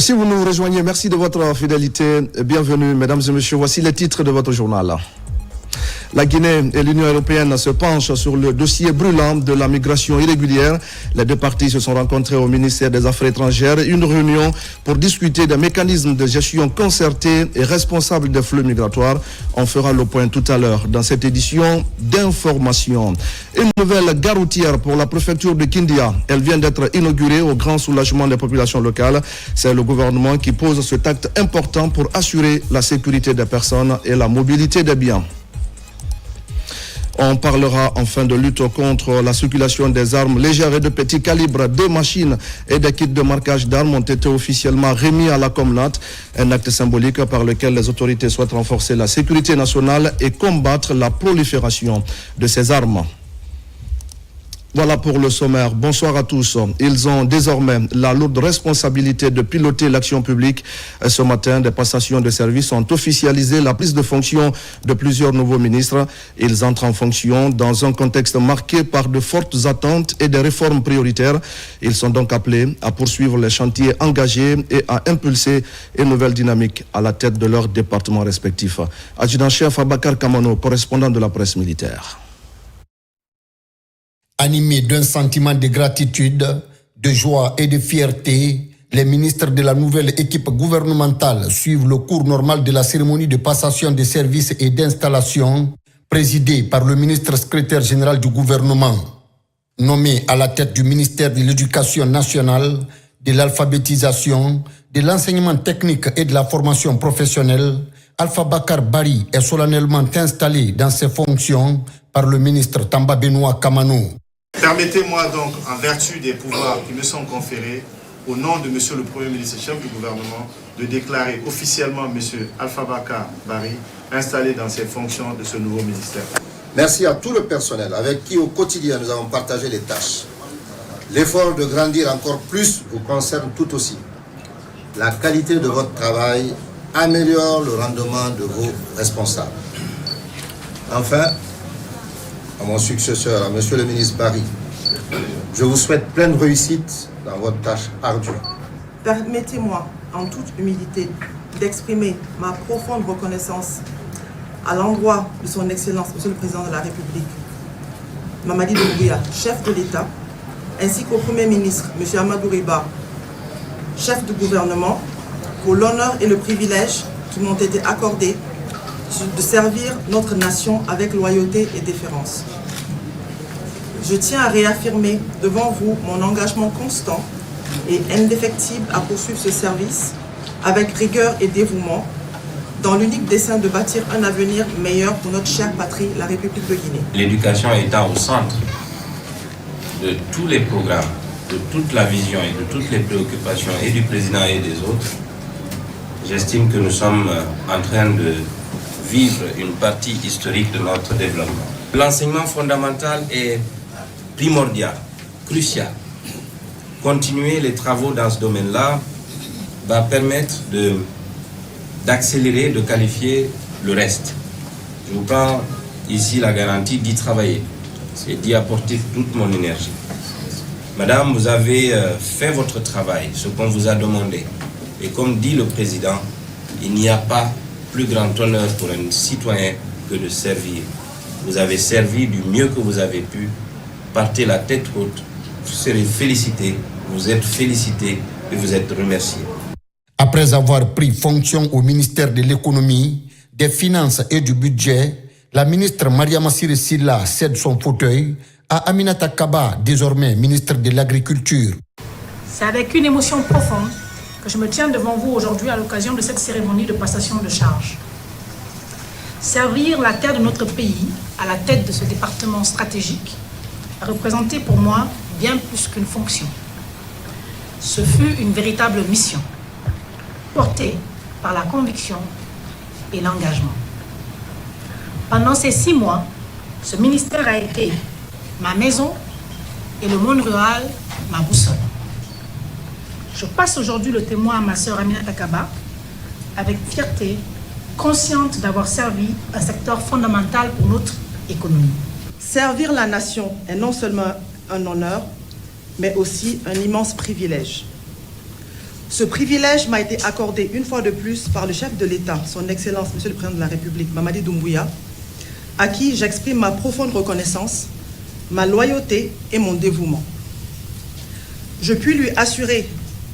Si vous nous rejoignez, merci de votre fidélité. Bienvenue, mesdames et messieurs. Voici les titres de votre journal. La Guinée et l'Union européenne se penchent sur le dossier brûlant de la migration irrégulière. Les deux parties se sont rencontrées au ministère des Affaires étrangères. Une réunion pour discuter des mécanismes de gestion concertés et responsables des flux migratoires. On fera le point tout à l'heure dans cette édition d'information. Une nouvelle gare routière pour la préfecture de Kindia. Elle vient d'être inaugurée au grand soulagement des populations locales. C'est le gouvernement qui pose cet acte important pour assurer la sécurité des personnes et la mobilité des biens. On parlera enfin de lutte contre la circulation des armes légères et de petit calibre. 2 machines et des kits de marquage d'armes ont été officiellement remis à la Comnat. Un acte symbolique par lequel les autorités souhaitent renforcer la sécurité nationale et combattre la prolifération de ces armes. Voilà pour le sommaire. Bonsoir à tous. Ils ont désormais la lourde responsabilité de piloter l'action publique. Ce matin, des passations de services ont officialisé la prise de fonction de plusieurs nouveaux ministres. Ils entrent en fonction dans un contexte marqué par de fortes attentes et des réformes prioritaires. Ils sont donc appelés à poursuivre les chantiers engagés et à impulser une nouvelle dynamique à la tête de leurs départements respectifs. Adjudant-chef Abakar Kamano, correspondant de la presse militaire. Animés d'un sentiment de gratitude, de joie et de fierté, les ministres de la nouvelle équipe gouvernementale suivent le cours normal de la cérémonie de passation des services et d'installation présidée par le ministre secrétaire général du gouvernement. Nommé à la tête du ministère de l'Éducation nationale, de l'alphabétisation, de l'enseignement technique et de la formation professionnelle, Alpha Bakar Bari est solennellement installé dans ses fonctions par le ministre Tamba Benoît Kamano. Permettez-moi donc, en vertu des pouvoirs qui me sont conférés, au nom de Monsieur le Premier ministre chef du gouvernement, de déclarer officiellement Monsieur Alpha Bakar Bari installé dans ses fonctions de ce nouveau ministère. Merci à tout le personnel avec qui au quotidien nous avons partagé les tâches. L'effort de grandir encore plus vous concerne tout aussi. La qualité de votre travail améliore le rendement de vos responsables. Enfin, à mon successeur, à Monsieur le ministre Bari, je vous souhaite pleine réussite dans votre tâche ardue. Permettez-moi, en toute humilité, d'exprimer ma profonde reconnaissance à l'endroit de son Excellence, Monsieur le Président de la République, Mamadi Doumbouya, chef de l'État, ainsi qu'au Premier ministre, Monsieur Amadou Riba, chef du gouvernement, pour l'honneur et le privilège qui m'ont été accordés de servir notre nation avec loyauté et déférence. Je tiens à réaffirmer devant vous mon engagement constant et indéfectible à poursuivre ce service avec rigueur et dévouement dans l'unique dessein de bâtir un avenir meilleur pour notre chère patrie, la République de Guinée. L'éducation étant au centre de tous les programmes, de toute la vision et de toutes les préoccupations et du président et des autres, j'estime que nous sommes en train de vivre une partie historique de notre développement. L'enseignement fondamental est primordial, crucial. Continuer les travaux dans ce domaine-là va permettre d'accélérer, de qualifier le reste. Je vous prends ici la garantie d'y travailler et d'y apporter toute mon énergie. Madame, vous avez fait votre travail, ce qu'on vous a demandé. Et comme dit le président, il n'y a pas plus grand honneur pour un citoyen que de servir. Vous avez servi du mieux que vous avez pu. Partez la tête haute. Vous serez félicité, vous êtes félicité et vous êtes remercié. Après avoir pris fonction au ministère de l'économie, des finances et du budget, la ministre Mariama Siré Sylla cède son fauteuil à Aminata Kaba, désormais ministre de l'Agriculture. C'est avec une émotion profonde que je me tiens devant vous aujourd'hui à l'occasion de cette cérémonie de passation de charge. Servir la terre de notre pays à la tête de ce département stratégique a représenté pour moi bien plus qu'une fonction. Ce fut une véritable mission, portée par la conviction et l'engagement. Pendant ces 6 mois, ce ministère a été ma maison et le monde rural ma boussole. Je passe aujourd'hui le témoin à ma sœur Aminata Kaba avec fierté, consciente d'avoir servi un secteur fondamental pour notre économie. Servir la nation est non seulement un honneur, mais aussi un immense privilège. Ce privilège m'a été accordé une fois de plus par le chef de l'État, son Excellence, Monsieur le Président de la République, Mamadi Doumbouya, à qui j'exprime ma profonde reconnaissance, ma loyauté et mon dévouement. Je puis lui assurer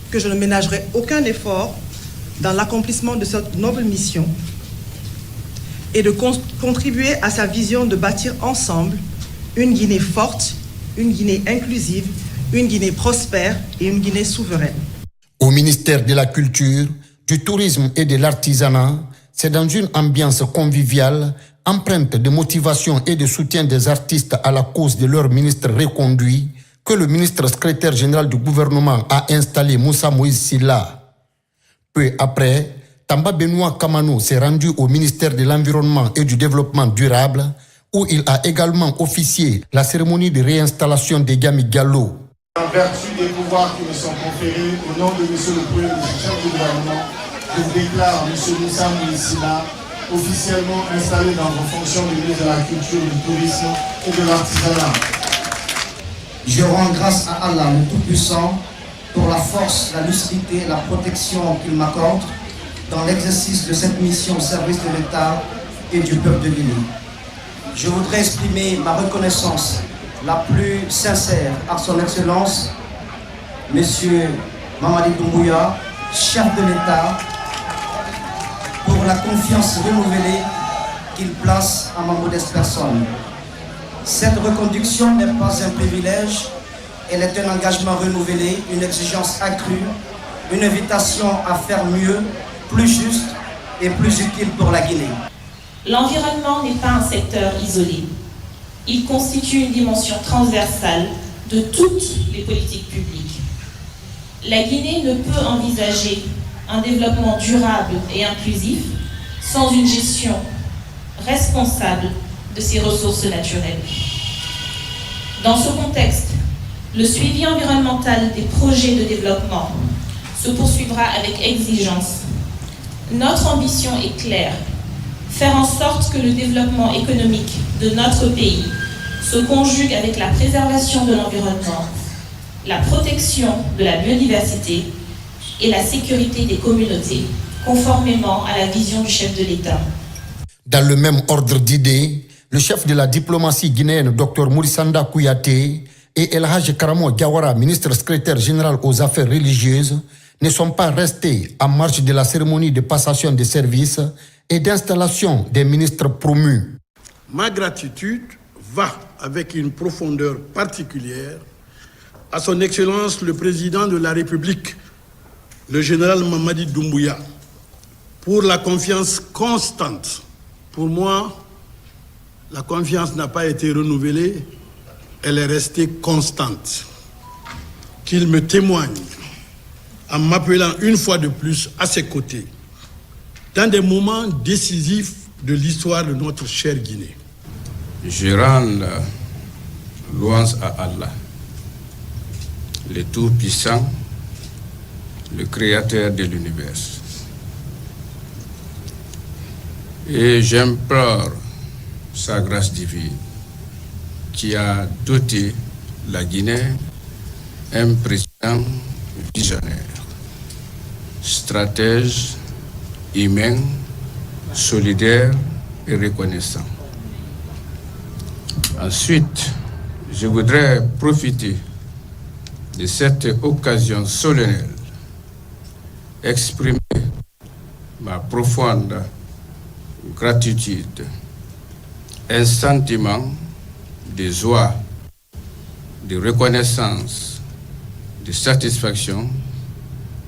que je ne ménagerai aucun effort dans l'accomplissement de cette noble mission et de contribuer à sa vision de bâtir ensemble une Guinée forte, une Guinée inclusive, une Guinée prospère et une Guinée souveraine. Au ministère de la Culture, du Tourisme et de l'Artisanat, c'est dans une ambiance conviviale, empreinte de motivation et de soutien des artistes à la cause de leur ministre reconduit, que le ministre secrétaire général du gouvernement a installé Moussa Moïse Silla. Peu après, Tamba Benoît Kamano s'est rendu au ministère de l'Environnement et du Développement durable, où il a également officié la cérémonie de réinstallation de Gami Diallo. En vertu des pouvoirs qui me sont conférés, au nom de M. le Premier ministre, chef du gouvernement, je vous déclare M. Moussa Moïse Silla officiellement installé dans vos fonctions de ministre de la Culture, du Tourisme et de l'Artisanat. Je rends grâce à Allah, le Tout-Puissant, pour la force, la lucidité et la protection qu'il m'accorde dans l'exercice de cette mission au service de l'État et du peuple de Guinée. Je voudrais exprimer ma reconnaissance la plus sincère à son Excellence, M. Mamadi Doumbouya, chef de l'État, pour la confiance renouvelée qu'il place à ma modeste personne. Cette reconduction n'est pas un privilège, elle est un engagement renouvelé, une exigence accrue, une invitation à faire mieux, plus juste et plus utile pour la Guinée. L'environnement n'est pas un secteur isolé. Il constitue une dimension transversale de toutes les politiques publiques. La Guinée ne peut envisager un développement durable et inclusif sans une gestion responsable de ses ressources naturelles. Dans ce contexte, le suivi environnemental des projets de développement se poursuivra avec exigence. Notre ambition est claire, faire en sorte que le développement économique de notre pays se conjugue avec la préservation de l'environnement, la protection de la biodiversité et la sécurité des communautés, conformément à la vision du chef de l'État. Dans le même ordre d'idées, le chef de la diplomatie guinéenne, Dr Mourisanda Kouyaté, et El Hadj Karamo Diawara, ministre secrétaire général aux affaires religieuses, ne sont pas restés en marge de la cérémonie de passation de services et d'installation des ministres promus. Ma gratitude va avec une profondeur particulière à son Excellence le Président de la République, le général Mamadi Doumbouya, pour la confiance constante. Pour moi, la confiance n'a pas été renouvelée, elle est restée constante. Qu'il me témoigne en m'appelant une fois de plus à ses côtés dans des moments décisifs de l'histoire de notre chère Guinée. Je rends louange à Allah, le Tout-Puissant, le Créateur de l'univers. Et j'implore sa grâce divine qui a doté la Guinée un président visionnaire, stratège, humain, solidaire et reconnaissant. Ensuite, je voudrais profiter de cette occasion solennelle, exprimer ma profonde gratitude, un sentiment de joie, de reconnaissance, de satisfaction,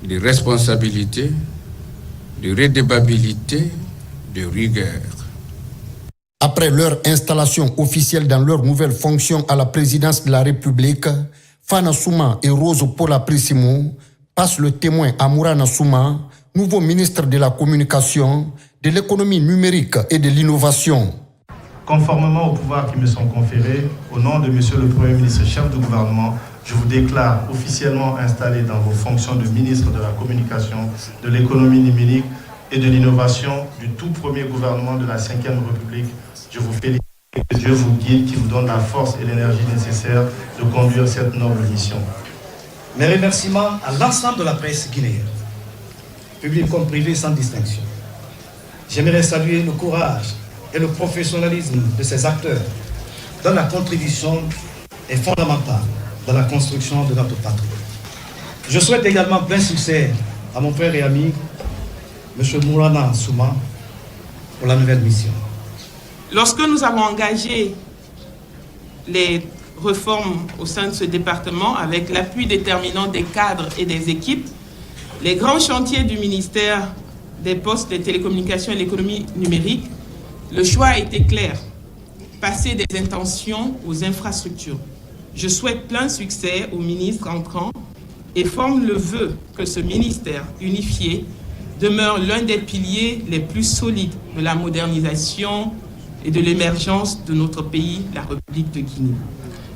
de responsabilité, de redevabilité, de rigueur. Après leur installation officielle dans leur nouvelle fonction à la présidence de la République, Fana Souma et Rose Paula Prissimo passent le témoin à Mourana Souma, nouveau ministre de la Communication, de l'économie numérique et de l'innovation. Conformément aux pouvoirs qui me sont conférés, au nom de M. le Premier ministre, chef du gouvernement, je vous déclare officiellement installé dans vos fonctions de ministre de la Communication, de l'économie numérique et de l'innovation du tout premier gouvernement de la Ve République. Je vous félicite et que Dieu vous guide, qui vous donne la force et l'énergie nécessaires de conduire cette noble mission. Mes remerciements à l'ensemble de la presse guinéenne. public comme privé sans distinction. J'aimerais saluer le courage et le professionnalisme de ces acteurs dont la contribution est fondamentale dans la construction de notre patrie. Je souhaite également plein succès à mon frère et ami, M. Moulana Souma, pour la nouvelle mission. Lorsque nous avons engagé les réformes au sein de ce département, avec l'appui déterminant des cadres et des équipes, les grands chantiers du ministère des Postes, des Télécommunications et de l'économie numérique, le choix a été clair, passer des intentions aux infrastructures. Je souhaite plein succès au ministre entrant et forme le vœu que ce ministère unifié demeure l'un des piliers les plus solides de la modernisation et de l'émergence de notre pays, la République de Guinée.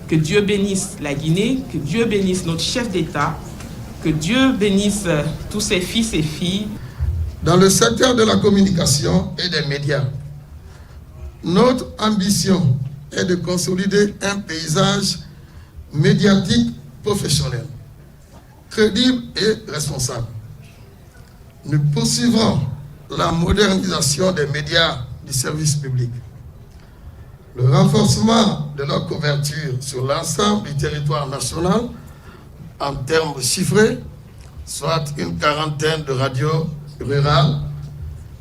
Que Dieu bénisse la Guinée, que Dieu bénisse notre chef d'État, que Dieu bénisse tous ses fils et filles. Dans le secteur de la communication et des médias, notre ambition est de consolider un paysage médiatique professionnel, crédible et responsable. Nous poursuivrons la modernisation des médias du service public, le renforcement de leur couverture sur l'ensemble du territoire national en termes chiffrés, soit une quarantaine de radios rurales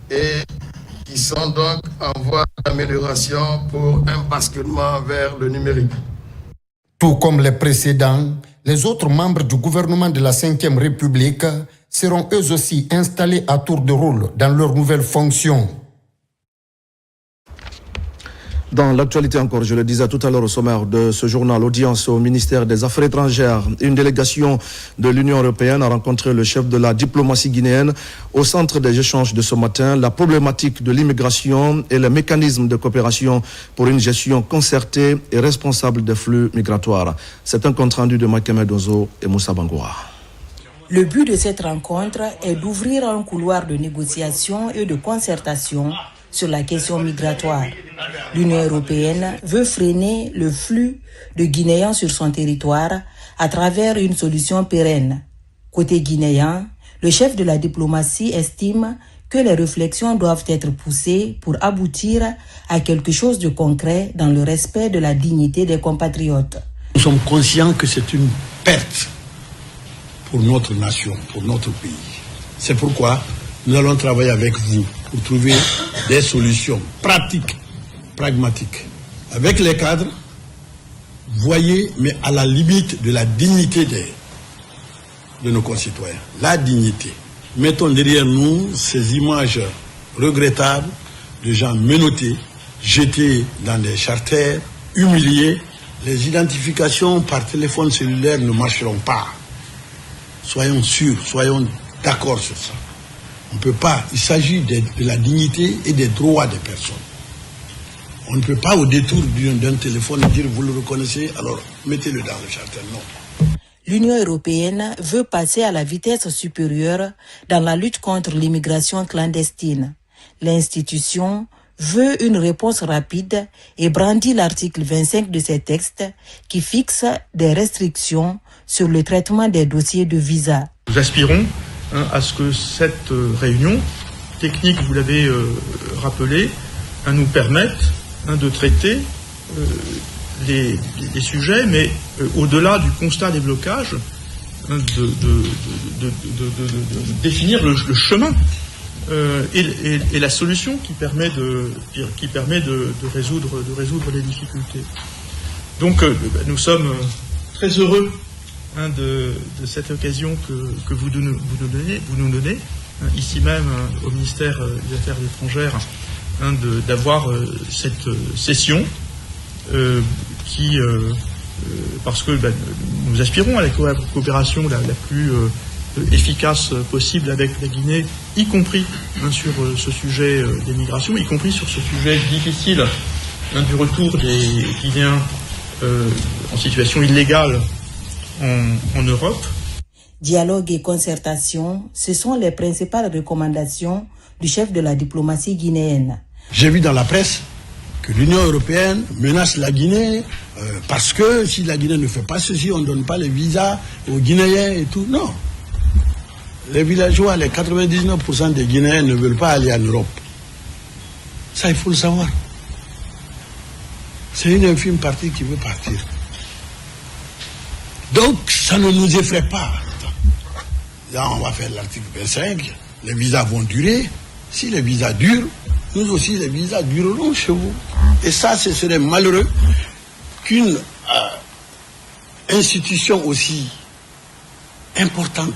et qui sont donc en voie d'amélioration pour un basculement vers le numérique. Tout comme les précédents, les autres membres du gouvernement de la Ve République seront eux aussi installés à tour de rôle dans leurs nouvelles fonctions. Dans l'actualité encore, je le disais tout à l'heure au sommaire de ce journal, audience au ministère des Affaires étrangères. Une délégation de l'Union européenne a rencontré le chef de la diplomatie guinéenne. Au centre des échanges de ce matin, la problématique de l'immigration et les mécanismes de coopération pour une gestion concertée et responsable des flux migratoires. C'est un compte rendu de Makeme Dozo et Moussa Bangoura. Le but de cette rencontre est d'ouvrir un couloir de négociation et de concertation sur la question migratoire. L'Union européenne veut freiner le flux de Guinéens sur son territoire à travers une solution pérenne. Côté guinéen, le chef de la diplomatie estime que les réflexions doivent être poussées pour aboutir à quelque chose de concret dans le respect de la dignité des compatriotes. Nous sommes conscients que c'est une perte pour notre nation, pour notre pays. C'est pourquoi nous allons travailler avec vous pour trouver des solutions pratiques, pragmatiques. Avec les cadres, voyez, mais à la limite de la dignité de nos concitoyens. La dignité. Mettons derrière nous ces images regrettables de gens menottés, jetés dans des charters, humiliés. Les identifications par téléphone cellulaire ne marcheront pas. Soyons sûrs, soyons d'accord sur ça. On ne peut pas, il s'agit de la dignité et des droits des personnes. On ne peut pas au détour d'un téléphone dire vous le reconnaissez, alors mettez-le dans le charter, non. L'Union européenne veut passer à la vitesse supérieure dans la lutte contre l'immigration clandestine. L'institution veut une réponse rapide et brandit l'article 25 de ces textes qui fixe des restrictions sur le traitement des dossiers de visa. Nous aspirons à ce que cette réunion technique, vous l'avez rappelé, nous permette de traiter les sujets, mais au-delà du constat des blocages, de définir le chemin et la solution qui permet de résoudre les difficultés. Donc nous sommes très heureux de cette occasion que vous nous donnez ici même au ministère des Affaires étrangères d'avoir cette session parce que nous aspirons à la coopération la plus efficace possible avec la Guinée, y compris sur ce sujet des migrations, y compris sur ce sujet difficile du retour des Guinéens en situation illégale en Europe. Dialogue et concertation, ce sont les principales recommandations du chef de la diplomatie guinéenne. J'ai vu dans la presse que l'Union européenne menace la Guinée parce que si la Guinée ne fait pas ceci, on ne donne pas les visas aux Guinéens et tout. Non. Les villageois, les 99% des Guinéens ne veulent pas aller en Europe. Ça, il faut le savoir. C'est une infime partie qui veut partir. Donc, ça ne nous effraie pas. Là, on va faire l'article 25. Les visas vont durer. Si les visas durent, nous aussi, les visas dureront chez vous. Et ça, ce serait malheureux qu'une institution aussi importante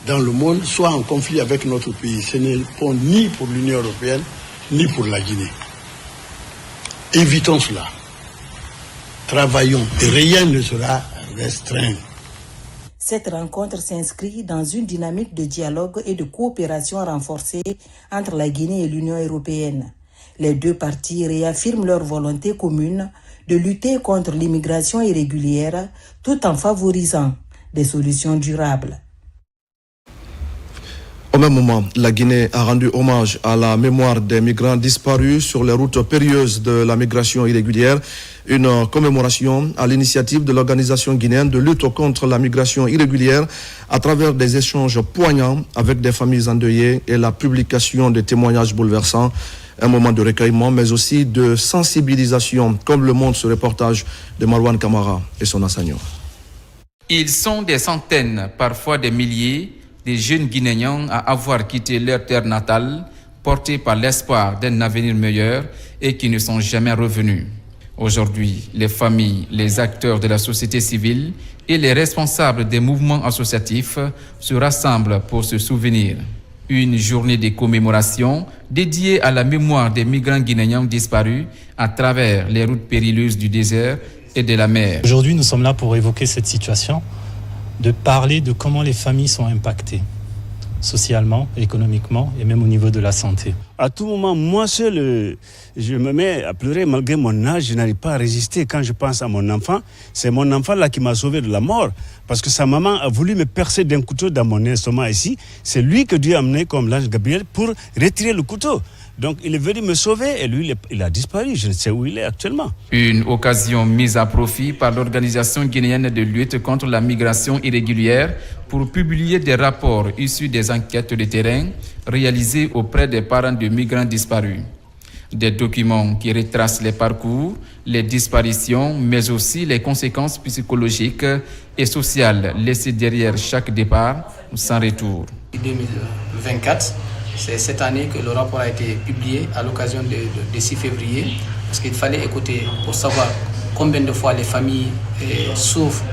dans le monde soit en conflit avec notre pays. Ce n'est bon ni pour l'Union européenne, ni pour la Guinée. Évitons cela. Travaillons et rien ne sera restreint. Cette rencontre s'inscrit dans une dynamique de dialogue et de coopération renforcée entre la Guinée et l'Union européenne. Les deux parties réaffirment leur volonté commune de lutter contre l'immigration irrégulière tout en favorisant des solutions durables. Au même moment, la Guinée a rendu hommage à la mémoire des migrants disparus sur les routes périlleuses de la migration irrégulière. Une commémoration à l'initiative de l'organisation guinéenne de lutte contre la migration irrégulière à travers des échanges poignants avec des familles endeuillées et la publication de témoignages bouleversants. Un moment de recueillement, mais aussi de sensibilisation, comme le montre ce reportage de Marwan Kamara et son enseignant. Ils sont des centaines, parfois des milliers, des jeunes Guinéens à avoir quitté leur terre natale, portés par l'espoir d'un avenir meilleur et qui ne sont jamais revenus. Aujourd'hui, les familles, les acteurs de la société civile et les responsables des mouvements associatifs se rassemblent pour se souvenir. Une journée de commémoration dédiée à la mémoire des migrants guinéens disparus à travers les routes périlleuses du désert et de la mer. Aujourd'hui, nous sommes là pour évoquer cette situation, de parler de comment les familles sont impactées, socialement, économiquement et même au niveau de la santé. À tout moment, moi seul, je me mets à pleurer malgré mon âge, je n'arrive pas à résister. Quand je pense à mon enfant, c'est mon enfant là qui m'a sauvé de la mort. Parce que sa maman a voulu me percer d'un couteau dans mon estomac ici. C'est lui que Dieu a amené comme l'ange Gabriel pour retirer le couteau. Donc il est venu me sauver et lui, il a disparu. Je ne sais où il est actuellement. Une occasion mise à profit par l'Organisation guinéenne de lutte contre la migration irrégulière pour publier des rapports issus des enquêtes de terrain réalisées auprès des parents de migrants disparus. Des documents qui retracent les parcours, les disparitions, mais aussi les conséquences psychologiques et sociales laissées derrière chaque départ sans retour. 2024, c'est cette année que le rapport a été publié à l'occasion de 6 février, parce qu'il fallait écouter pour savoir combien de fois les familles souffrent,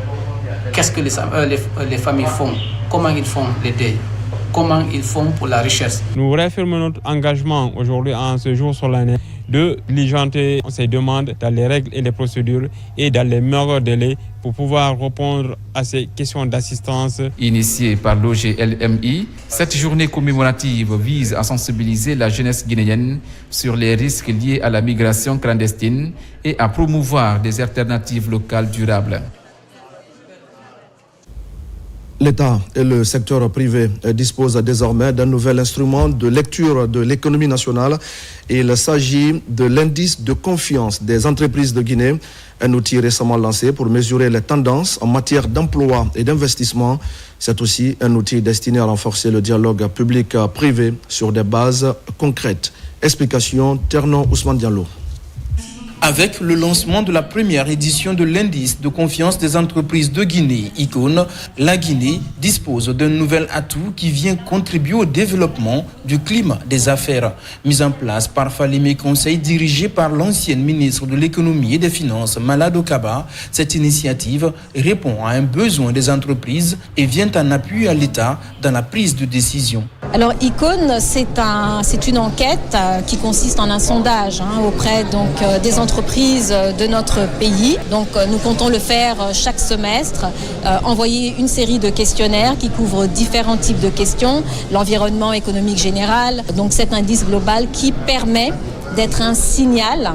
qu'est-ce que les familles font, comment ils font les deuils, comment ils font pour la recherche. Nous réaffirmons notre engagement aujourd'hui en ce jour solennel de diligenter ces demandes dans les règles et les procédures et dans les meilleurs délais pour pouvoir répondre à ces questions d'assistance. Initiée par l'OGLMI, cette journée commémorative vise à sensibiliser la jeunesse guinéenne sur les risques liés à la migration clandestine et à promouvoir des alternatives locales durables. L'État et le secteur privé disposent désormais d'un nouvel instrument de lecture de l'économie nationale. Il s'agit de l'indice de confiance des entreprises de Guinée, un outil récemment lancé pour mesurer les tendances en matière d'emploi et d'investissement. C'est aussi un outil destiné à renforcer le dialogue public-privé sur des bases concrètes. Explication, Ternon Ousmane Diallo. Avec le lancement de la première édition de l'indice de confiance des entreprises de Guinée, ICON, la Guinée dispose d'un nouvel atout qui vient contribuer au développement du climat des affaires. Mise en place par Falémé Conseil, dirigé par l'ancienne ministre de l'économie et des finances, Malado Kaba, cette initiative répond à un besoin des entreprises et vient en appui à l'État dans la prise de décision. Alors ICON, c'est une enquête qui consiste en un sondage auprès des entreprises de notre pays. Donc nous comptons le faire chaque semestre, envoyer une série de questionnaires qui couvrent différents types de questions, l'environnement économique général. Donc cet indice global qui permet d'être un signal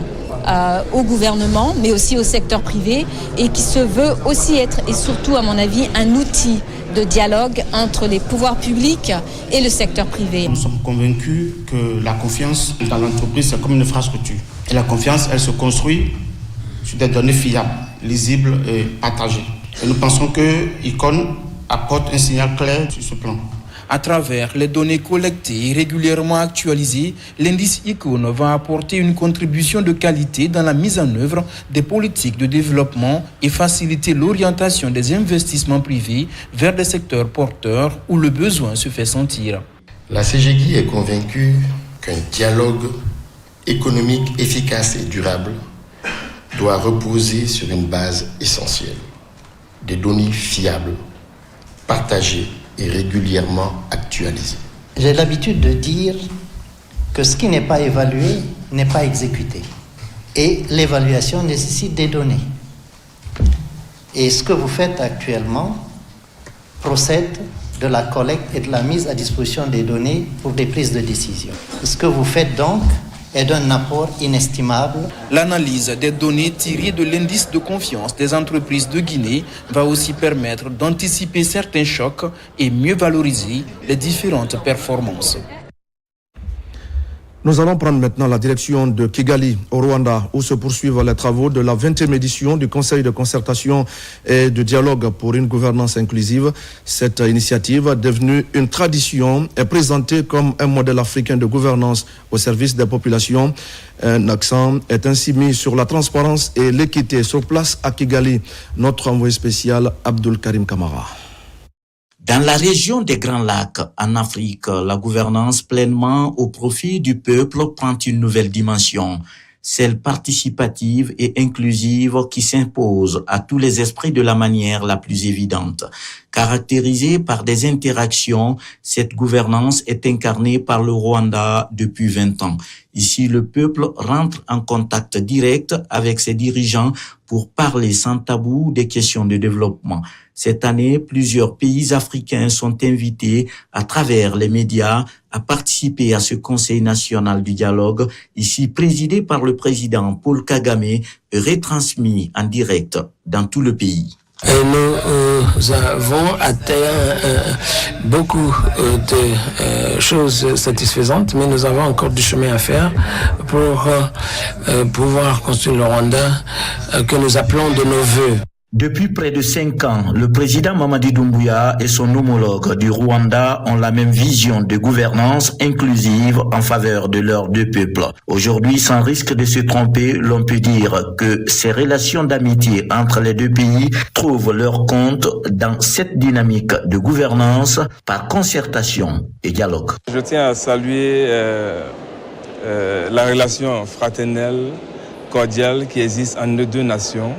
au gouvernement, mais aussi au secteur privé, et qui se veut aussi être, et surtout à mon avis, un outil de dialogue entre les pouvoirs publics et le secteur privé. Nous sommes convaincus que la confiance dans l'entreprise, c'est comme une infrastructure. Et la confiance, elle se construit sur des données fiables, lisibles et partagées. Et nous pensons que ICON apporte un signal clair sur ce plan. À travers les données collectées et régulièrement actualisées, l'indice ICON va apporter une contribution de qualité dans la mise en œuvre des politiques de développement et faciliter l'orientation des investissements privés vers des secteurs porteurs où le besoin se fait sentir. La CGGI est convaincue qu'un dialogue économique efficace et durable doit reposer sur une base essentielle, des données fiables, partagées et régulièrement actualisées. J'ai l'habitude de dire que ce qui n'est pas évalué n'est pas exécuté. Et l'évaluation nécessite des données. Et ce que vous faites actuellement procède de la collecte et de la mise à disposition des données pour des prises de décision. Ce que vous faites donc est d'un apport inestimable. L'analyse des données tirées de l'indice de confiance des entreprises de Guinée va aussi permettre d'anticiper certains chocs et mieux valoriser les différentes performances. Nous allons prendre maintenant la direction de Kigali, au Rwanda, où se poursuivent les travaux de la 20e édition du Conseil de concertation et de dialogue pour une gouvernance inclusive. Cette initiative, devenue une tradition, est présentée comme un modèle africain de gouvernance au service des populations. Un accent est ainsi mis sur la transparence et l'équité. Sur place à Kigali, notre envoyé spécial, Abdul Karim Kamara. Dans la région des Grands Lacs, en Afrique, la gouvernance pleinement au profit du peuple prend une nouvelle dimension, celle participative et inclusive qui s'impose à tous les esprits de la manière la plus évidente. Caractérisée par des interactions, cette gouvernance est incarnée par le Rwanda depuis 20 ans. Ici, le peuple rentre en contact direct avec ses dirigeants pour parler sans tabou des questions de développement. Cette année, plusieurs pays africains sont invités à travers les médias à participer à ce Conseil national du dialogue, ici présidé par le président Paul Kagame et retransmis en direct dans tout le pays. Nous avons atteint beaucoup de choses satisfaisantes, mais nous avons encore du chemin à faire pour pouvoir construire le Rwanda que nous appelons de nos voeux. Depuis près de 5 ans, le président Mamadi Doumbouya et son homologue du Rwanda ont la même vision de gouvernance inclusive en faveur de leurs deux peuples. Aujourd'hui, sans risque de se tromper, l'on peut dire que ces relations d'amitié entre les deux pays trouvent leur compte dans cette dynamique de gouvernance par concertation et dialogue. Je tiens à saluer la relation fraternelle, cordiale qui existe entre nos deux nations,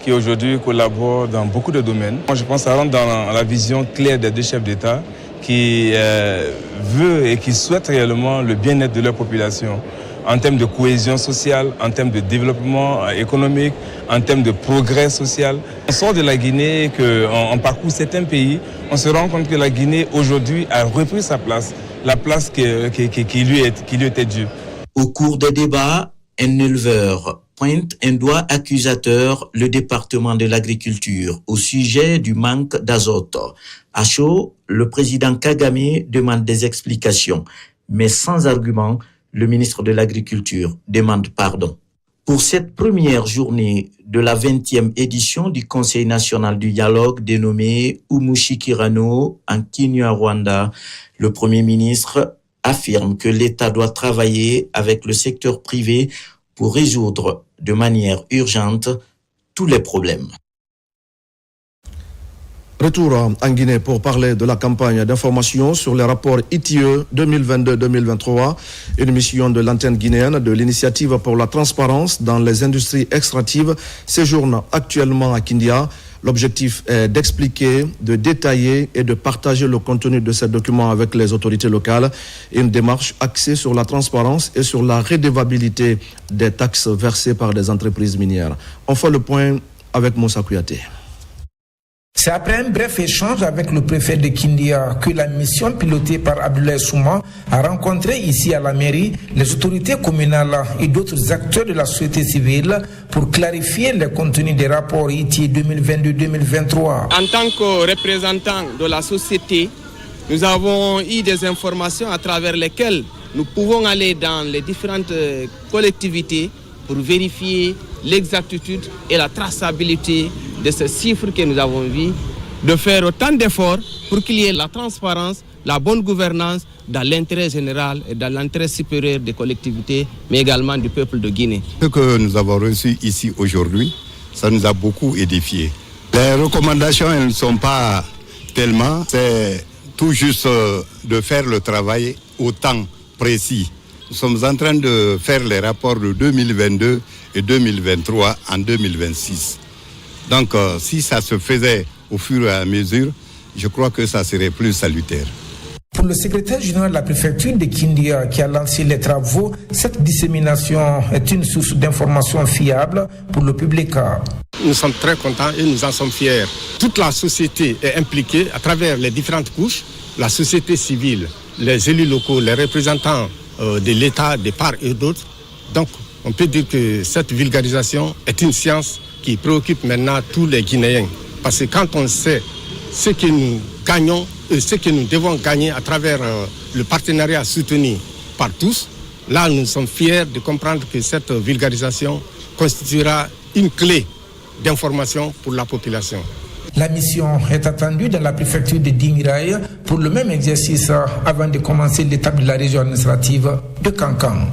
qui aujourd'hui collaborent dans beaucoup de domaines. Moi, je pense que ça rentre dans la vision claire des deux chefs d'État qui veut et qui souhaite réellement le bien-être de leur population en termes de cohésion sociale, en termes de développement économique, en termes de progrès social. On sort de la Guinée, qu'on parcourt certains pays, on se rend compte que la Guinée aujourd'hui a repris sa place, la place qui lui était due. Au cours des débats, un éleveur pointe un doigt accusateur le département de l'agriculture au sujet du manque d'azote. À chaud, le président Kagame demande des explications, mais sans argument, le ministre de l'Agriculture demande pardon. Pour cette première journée de la 20e édition du Conseil national du dialogue dénommé Umushikirano en Kinyarwanda, le Premier ministre affirme que l'État doit travailler avec le secteur privé pour résoudre de manière urgente tous les problèmes. Retour en Guinée pour parler de la campagne d'information sur les rapports ITIE 2022-2023, une mission de l'antenne guinéenne de l'initiative pour la transparence dans les industries extractives séjourne actuellement à Kindia. L'objectif est d'expliquer, de détailler et de partager le contenu de ces documents avec les autorités locales. Une démarche axée sur la transparence et sur la redevabilité des taxes versées par des entreprises minières. On fait le point avec Moussa Kouyaté. C'est après un bref échange avec le préfet de Kindia que la mission pilotée par Abdoulaye Souma a rencontré ici à la mairie les autorités communales et d'autres acteurs de la société civile pour clarifier le contenu des rapports ITIE 2022-2023. En tant que représentant de la société, nous avons eu des informations à travers lesquelles nous pouvons aller dans les différentes collectivités pour vérifier l'exactitude et la traçabilité de ces chiffres que nous avons vus, de faire autant d'efforts pour qu'il y ait la transparence, la bonne gouvernance dans l'intérêt général et dans l'intérêt supérieur des collectivités, mais également du peuple de Guinée. Ce que nous avons reçu ici aujourd'hui, ça nous a beaucoup édifié. Les recommandations, elles ne sont pas tellement, c'est tout juste de faire le travail au temps précis. Nous sommes en train de faire les rapports de 2022 et 2023 en 2026. Donc, si ça se faisait au fur et à mesure, je crois que ça serait plus salutaire. Pour le secrétaire général de la préfecture de Kindia qui a lancé les travaux, cette dissémination est une source d'information fiable pour le public. Nous sommes très contents et nous en sommes fiers. Toute la société est impliquée à travers les différentes couches, la société civile, les élus locaux, les représentants de l'État, des parts et d'autres. Donc, on peut dire que cette vulgarisation est une science qui préoccupe maintenant tous les Guinéens. Parce que quand on sait ce que nous gagnons et ce que nous devons gagner à travers le partenariat soutenu par tous, là nous sommes fiers de comprendre que cette vulgarisation constituera une clé d'information pour la population. La mission est attendue dans la préfecture de Dingiraï pour le même exercice avant de commencer l'étape de la région administrative de Kankan.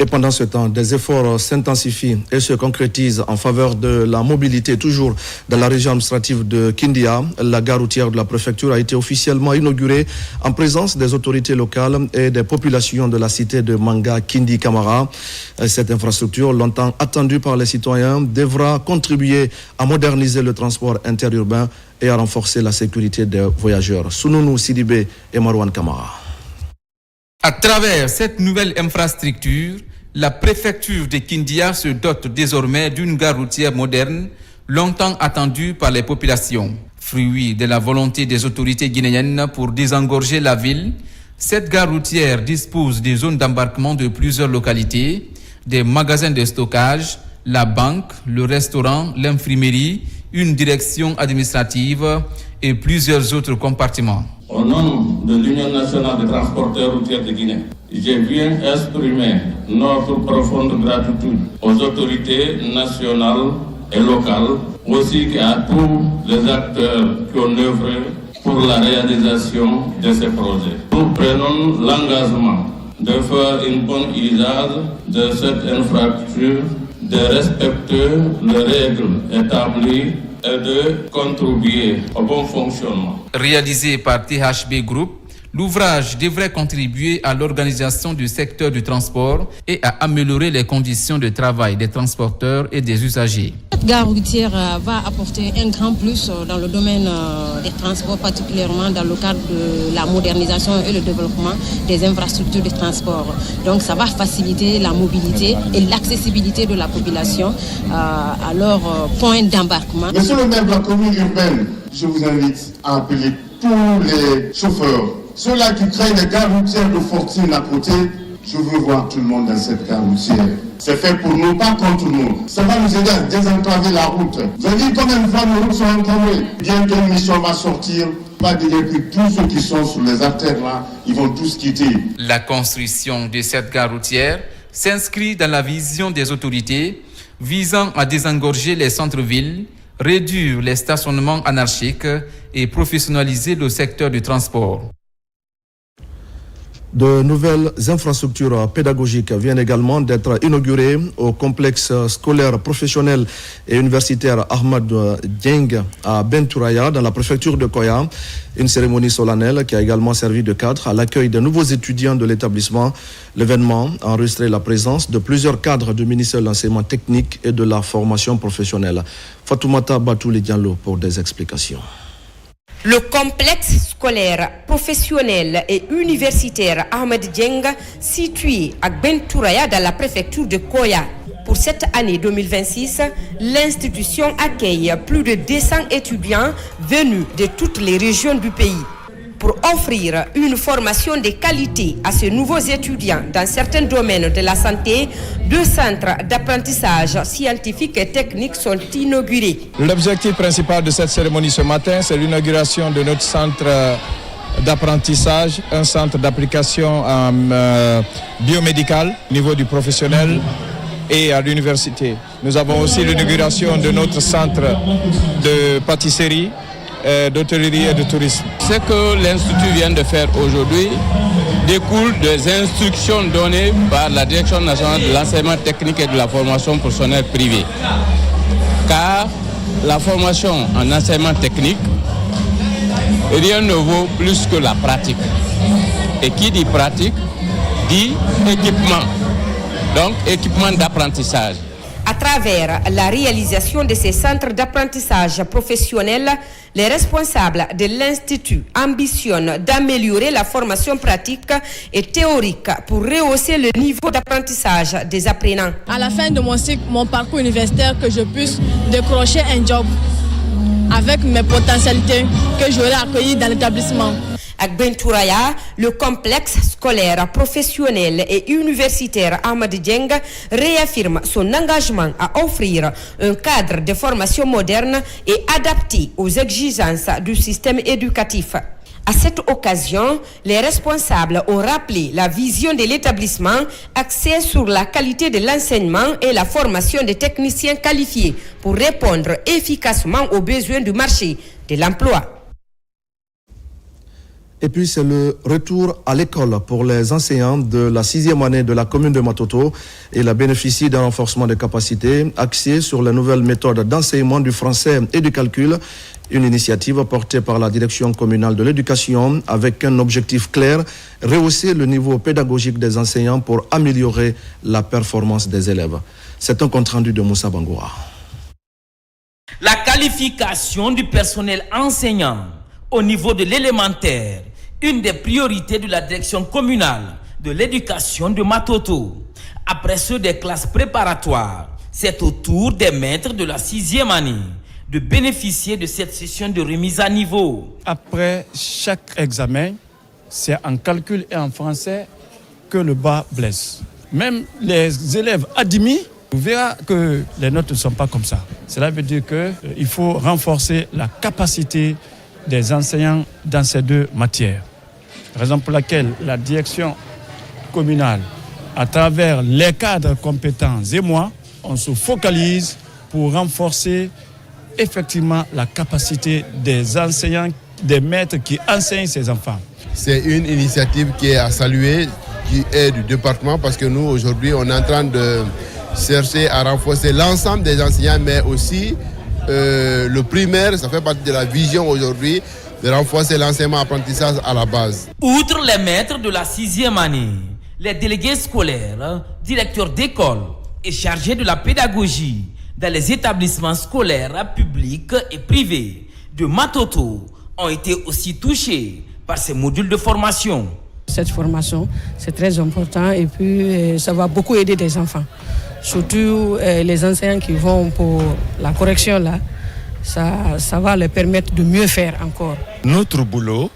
Et pendant ce temps, des efforts s'intensifient et se concrétisent en faveur de la mobilité. Toujours dans la région administrative de Kindia, la gare routière de la préfecture a été officiellement inaugurée en présence des autorités locales et des populations de la cité de Manga Kindi Kamara. Cette infrastructure, longtemps attendue par les citoyens, devra contribuer à moderniser le transport interurbain et à renforcer la sécurité des voyageurs. Sununu Sidibé et Marwan Kamara. À travers cette nouvelle infrastructure, la préfecture de Kindia se dote désormais d'une gare routière moderne, longtemps attendue par les populations. Fruit de la volonté des autorités guinéennes pour désengorger la ville, cette gare routière dispose des zones d'embarquement de plusieurs localités, des magasins de stockage, la banque, le restaurant, l'imprimerie, une direction administrative et plusieurs autres compartiments. Au nom de l'Union nationale des transporteurs routiers de Guinée, je viens exprimer notre profonde gratitude aux autorités nationales et locales, ainsi qu'à tous les acteurs qui ont œuvré pour la réalisation de ces projets. Nous prenons l'engagement de faire un bon usage de cette infrastructure, de respecter les règles établies et de contribuer au bon fonctionnement. Réalisé par THB Group, l'ouvrage devrait contribuer à l'organisation du secteur du transport et à améliorer les conditions de travail des transporteurs et des usagers. Cette gare routière va apporter un grand plus dans le domaine des transports, particulièrement dans le cadre de la modernisation et le développement des infrastructures de transport. Donc ça va faciliter la mobilité et l'accessibilité de la population à leur point d'embarquement. Monsieur le maire de la commune urbaine, je vous invite à appeler tous les chauffeurs, ceux-là qui craignent les gares routières de fortune à côté. Je veux voir tout le monde dans cette gare routière. C'est fait pour nous, pas contre nous. Ça va nous aider à désenclaver la route. Vous avez vu combien de fois nos routes sont enclavées. Bientôt une mission va sortir. Pas de dire que tous ceux qui sont sur les artères là, ils vont tous quitter. La construction de cette gare routière s'inscrit dans la vision des autorités visant à désengorger les centres-villes, réduire les stationnements anarchiques et professionnaliser le secteur du transport. De nouvelles infrastructures pédagogiques viennent également d'être inaugurées au complexe scolaire professionnel et universitaire Ahmad Dieng à Benturaya dans la préfecture de Koya. Une cérémonie solennelle qui a également servi de cadre à l'accueil des nouveaux étudiants de l'établissement. L'événement a enregistré la présence de plusieurs cadres du ministère de l'enseignement technique et de la formation professionnelle. Fatoumata Batouli Diallo pour des explications. Le complexe scolaire, professionnel et universitaire Ahmed Dieng, situé à Benturaya dans la préfecture de Koya. Pour cette année 2026, l'institution accueille plus de 200 étudiants venus de toutes les régions du pays. Pour offrir une formation de qualité à ces nouveaux étudiants dans certains domaines de la santé, 2 centres d'apprentissage scientifique et technique sont inaugurés. L'objectif principal de cette cérémonie ce matin, c'est l'inauguration de notre centre d'apprentissage, un centre d'application biomédicale au niveau du professionnel et à l'université. Nous avons aussi l'inauguration de notre centre de pâtisserie, d'hôtellerie et de tourisme. Ce que l'Institut vient de faire aujourd'hui découle des instructions données par la Direction nationale de l'enseignement technique et de la formation professionnelle privée. Car la formation en enseignement technique, rien ne vaut plus que la pratique. Et qui dit pratique, dit équipement. Donc équipement d'apprentissage. À travers la réalisation de ces centres d'apprentissage professionnel, les responsables de l'Institut ambitionnent d'améliorer la formation pratique et théorique pour rehausser le niveau d'apprentissage des apprenants. À la fin de mon cycle, mon parcours universitaire, que je puisse décrocher un job avec mes potentialités que j'aurai accueillies dans l'établissement. À Bentouraya, le complexe scolaire, professionnel et universitaire Ahmed Dieng réaffirme son engagement à offrir un cadre de formation moderne et adapté aux exigences du système éducatif. À cette occasion, les responsables ont rappelé la vision de l'établissement axée sur la qualité de l'enseignement et la formation des techniciens qualifiés pour répondre efficacement aux besoins du marché de l'emploi. Et puis c'est le retour à l'école pour les enseignants de la 6e année de la commune de Matoto. Il a bénéficié d'un renforcement des capacités axé sur les nouvelles méthodes d'enseignement du français et du calcul. Une initiative portée par la direction communale de l'éducation avec un objectif clair, rehausser le niveau pédagogique des enseignants pour améliorer la performance des élèves. C'est un compte-rendu de Moussa Bangoura. La qualification du personnel enseignant au niveau de l'élémentaire, une des priorités de la direction communale de l'éducation de Matoto. Après ceux des classes préparatoires, c'est au tour des maîtres de la 6e année de bénéficier de cette session de remise à niveau. Après chaque examen, c'est en calcul et en français que le bas blesse. Même les élèves admis, on verra que les notes ne sont pas comme ça. Cela veut dire qu'il faut renforcer la capacité des enseignants dans ces deux matières. Raison pour laquelle la direction communale, à travers les cadres compétents et moi, on se focalise pour renforcer effectivement la capacité des enseignants, des maîtres qui enseignent ces enfants. C'est une initiative qui est à saluer, qui est du département, parce que nous, aujourd'hui, on est en train de chercher à renforcer l'ensemble des enseignants, mais aussi le primaire. Ça fait partie de la vision aujourd'hui de renforcer l'enseignement-apprentissage à la base. Outre les maîtres de la 6e année, les délégués scolaires, directeurs d'école et chargés de la pédagogie dans les établissements scolaires publics et privés de Matoto ont été aussi touchés par ces modules de formation. Cette formation, c'est très important et puis ça va beaucoup aider les enfants. Surtout les enseignants qui vont pour la correction là, ça va leur permettre de mieux faire encore. Notre boulot,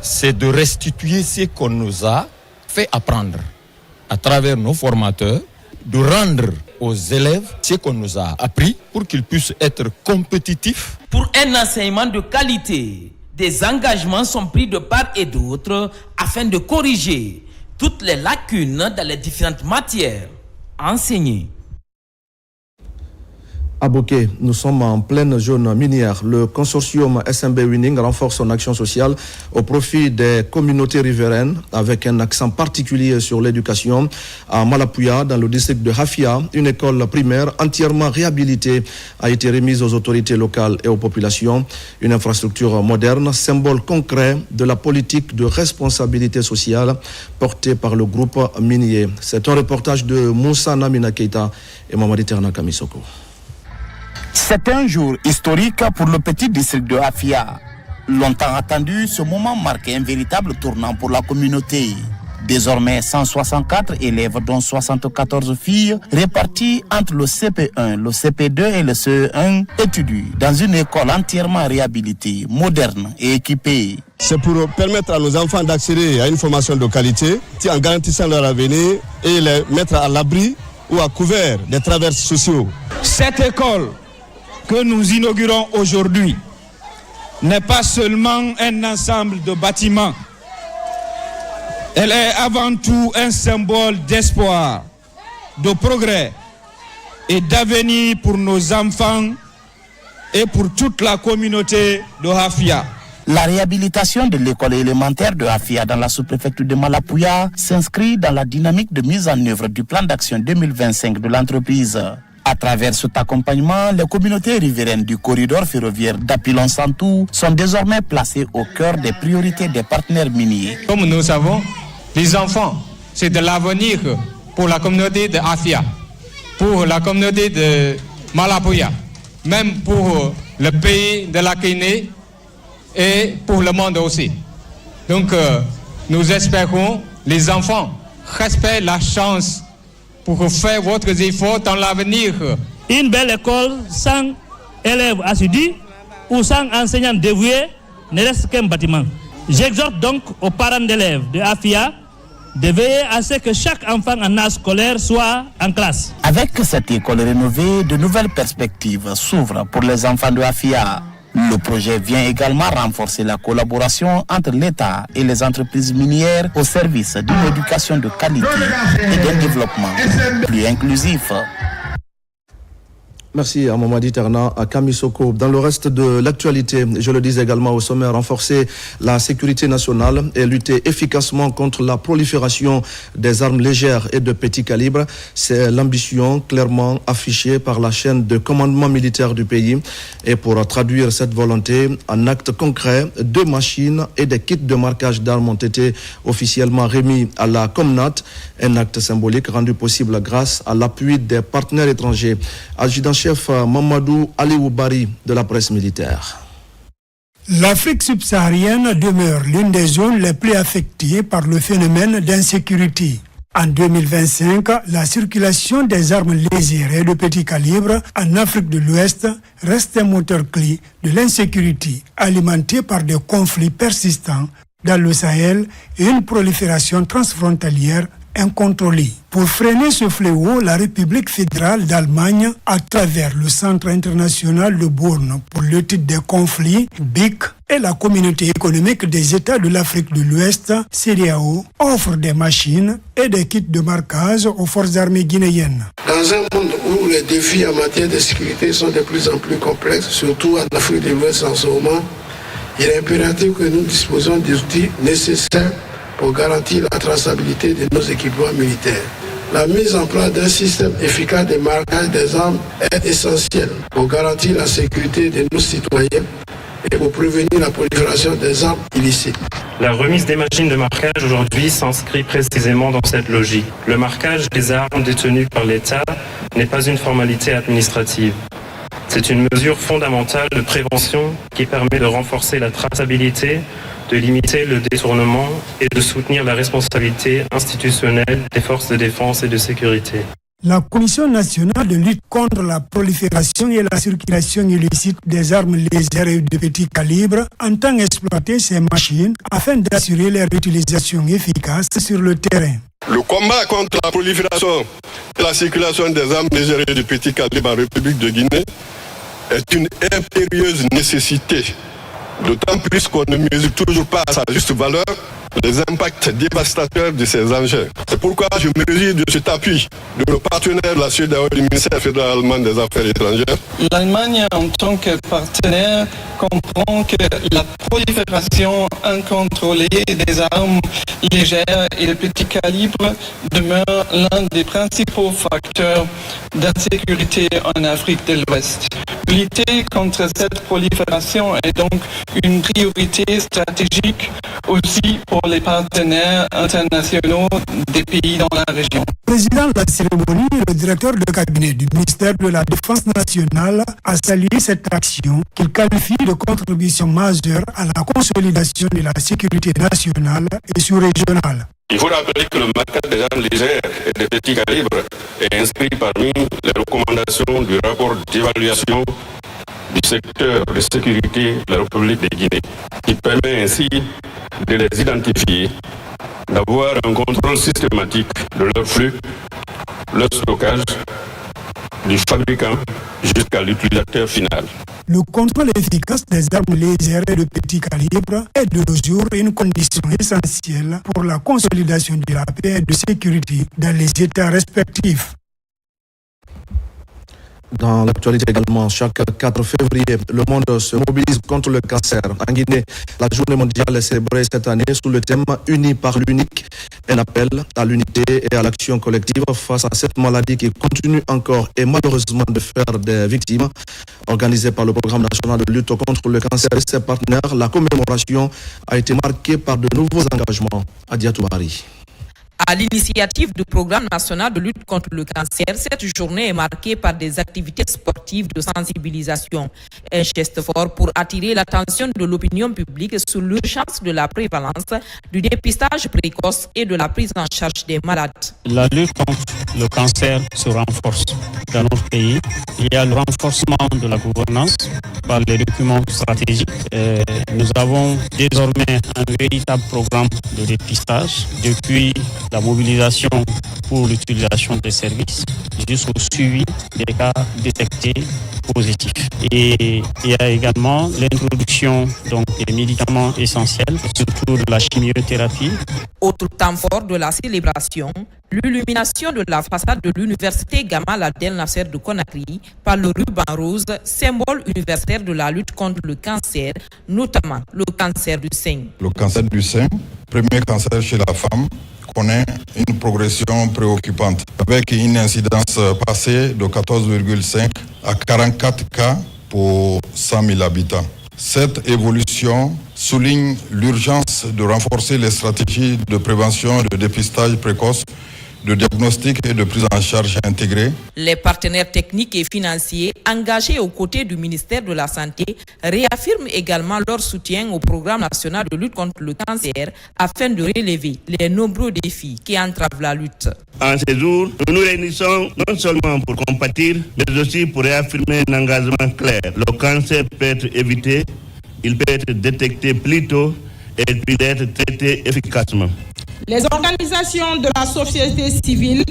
c'est de restituer ce qu'on nous a fait apprendre à travers nos formateurs, de rendre aux élèves ce qu'on nous a appris pour qu'ils puissent être compétitifs. Pour un enseignement de qualité, des engagements sont pris de part et d'autre afin de corriger toutes les lacunes dans les différentes matières enseignées. À Bokeh, nous sommes en pleine zone minière. Le consortium SMB Winning renforce son action sociale au profit des communautés riveraines avec un accent particulier sur l'éducation. À Malapouya, dans le district de Hafia, une école primaire entièrement réhabilitée a été remise aux autorités locales et aux populations. Une infrastructure moderne, symbole concret de la politique de responsabilité sociale portée par le groupe minier. C'est un reportage de Moussa Namina Keita et Mamadi Terna Kamisoko. C'est un jour historique pour le petit district de Hafia. Longtemps attendu, ce moment marque un véritable tournant pour la communauté. Désormais, 164 élèves, dont 74 filles, répartis entre le CP1, le CP2 et le CE1, étudient dans une école entièrement réhabilitée, moderne et équipée. C'est pour permettre à nos enfants d'accéder à une formation de qualité, en garantissant leur avenir et les mettre à l'abri ou à couvert des traverses sociaux. Cette école que nous inaugurons aujourd'hui n'est pas seulement un ensemble de bâtiments. Elle est avant tout un symbole d'espoir, de progrès et d'avenir pour nos enfants et pour toute la communauté de Hafia. La réhabilitation de l'école élémentaire de Hafia dans la sous-préfecture de Malapouya s'inscrit dans la dynamique de mise en œuvre du plan d'action 2025 de l'entreprise. À travers cet accompagnement, les communautés riveraines du corridor ferroviaire d'Apilon-Santou sont désormais placées au cœur des priorités des partenaires miniers. Comme nous savons, les enfants, c'est de l'avenir pour la communauté de Hafia, pour la communauté de Malapouya, même pour le pays de la Guinée et pour le monde aussi. Donc, nous espérons les enfants respectent la chance pour faire votre effort dans l'avenir. Une belle école sans élèves assidus ou sans enseignants dévoués ne reste qu'un bâtiment. J'exhorte donc aux parents d'élèves de Hafia de veiller à ce que chaque enfant en âge scolaire soit en classe. Avec cette école rénovée, de nouvelles perspectives s'ouvrent pour les enfants de Hafia. Le projet vient également renforcer la collaboration entre l'État et les entreprises minières au service d'une éducation de qualité et d'un développement plus inclusif. Merci à Mamadi Terna, à Kamisoko. Dans le reste de l'actualité, je le dis également au sommet, renforcer la sécurité nationale et lutter efficacement contre la prolifération des armes légères et de petit calibre. C'est l'ambition clairement affichée par la chaîne de commandement militaire du pays. Et pour traduire cette volonté en actes concrets, 2 machines et des kits de marquage d'armes ont été officiellement remis à la Comnat. Un acte symbolique rendu possible grâce à l'appui des partenaires étrangers. Adjudant-chef Mamadou Aliou-Bari de la presse militaire. L'Afrique subsaharienne demeure l'une des zones les plus affectées par le phénomène d'insécurité. En 2025, la circulation des armes légères et de petit calibre en Afrique de l'Ouest reste un moteur clé de l'insécurité, alimenté par des conflits persistants dans le Sahel et une prolifération transfrontalière incontrôlée. Pour freiner ce fléau, la République fédérale d'Allemagne, à travers le Centre international de Bourne pour l'étude des conflits, BIC, et la Communauté économique des États de l'Afrique de l'Ouest, CEDEAO, offre des machines et des kits de marquage aux forces armées guinéennes. Dans un monde où les défis en matière de sécurité sont de plus en plus complexes, surtout en Afrique de l'Ouest en ce moment, il est impératif que nous disposions des outils nécessaires pour garantir la traçabilité de nos équipements militaires. La mise en place d'un système efficace de marquage des armes est essentielle pour garantir la sécurité de nos citoyens et pour prévenir la prolifération des armes illicites. La remise des machines de marquage aujourd'hui s'inscrit précisément dans cette logique. Le marquage des armes détenues par l'État n'est pas une formalité administrative. C'est une mesure fondamentale de prévention qui permet de renforcer la traçabilité, de limiter le détournement et de soutenir la responsabilité institutionnelle des forces de défense et de sécurité. La Commission nationale de lutte contre la prolifération et la circulation illicite des armes légères et de petit calibre entend exploiter ces machines afin d'assurer leur utilisation efficace sur le terrain. Le combat contre la prolifération et la circulation des armes légères et de petit calibre en République de Guinée est une impérieuse nécessité. D'autant plus qu'on ne mesure toujours pas à sa juste valeur les impacts dévastateurs de ces engins. C'est pourquoi je me réjouis de cet appui de nos partenaires, la CEDEAO et du ministère fédéral allemand des Affaires étrangères. L'Allemagne, en tant que partenaire, comprend que la prolifération incontrôlée des armes légères et de petit calibre demeure l'un des principaux facteurs d'insécurité en Afrique de l'Ouest. Lutter contre cette prolifération est donc une priorité stratégique aussi pour les partenaires internationaux des pays dans la région. Président de la cérémonie, le directeur de cabinet du ministère de la Défense nationale a salué cette action qu'il qualifie de contribution majeure à la consolidation de la sécurité nationale et sous-régionale. Il faut rappeler que le marquage des armes légères et de petit calibre est inscrit parmi les recommandations du rapport d'évaluation du secteur de sécurité de la République de Guinée, qui permet ainsi de les identifier, d'avoir un contrôle systématique de leur flux, leur stockage, du fabricant jusqu'à l'utilisateur final. Le contrôle efficace des armes légères et de petit calibre est de nos jours une condition essentielle pour la consolidation de la paix et de sécurité dans les États respectifs. Dans l'actualité également, chaque 4 février, le monde se mobilise contre le cancer. En Guinée, la journée mondiale est célébrée cette année sous le thème « Unis par l'unique ». Un appel à l'unité et à l'action collective face à cette maladie qui continue encore et malheureusement de faire des victimes. Organisée par le Programme national de lutte contre le cancer et ses partenaires, la commémoration a été marquée par de nouveaux engagements. Adia Toubari. À l'initiative du Programme national de lutte contre le cancer, cette journée est marquée par des activités sportives de sensibilisation. Un geste fort pour attirer l'attention de l'opinion publique sur l'urgence de la prévalence, du dépistage précoce et de la prise en charge des malades. La lutte contre le cancer se renforce dans notre pays. Il y a le renforcement de la gouvernance par les documents stratégiques. Nous avons désormais un véritable programme de dépistage depuis la mobilisation pour l'utilisation des services jusqu'au suivi des cas détectés positifs. Et il y a également l'introduction des médicaments essentiels, surtout de la chimiothérapie. Autre temps fort de la célébration, l'illumination de la façade de l'université Gamal Abdel Nasser de Conakry par le ruban rose, symbole universitaire de la lutte contre le cancer, notamment le cancer du sein. Le cancer du sein, premier cancer chez la femme, connaît une progression préoccupante avec une incidence passée de 14,5 à 44 cas pour 100 000 habitants. Cette évolution souligne l'urgence de renforcer les stratégies de prévention et de dépistage précoce, de diagnostic et de prise en charge intégrée. Les partenaires techniques et financiers engagés aux côtés du ministère de la Santé réaffirment également leur soutien au programme national de lutte contre le cancer afin de relever les nombreux défis qui entravent la lutte. En ces jours, nous nous réunissons non seulement pour compatir, mais aussi pour réaffirmer un engagement clair. Le cancer peut être évité, il peut être détecté plus tôt et il peut être traité efficacement. Les organisations de la société civile,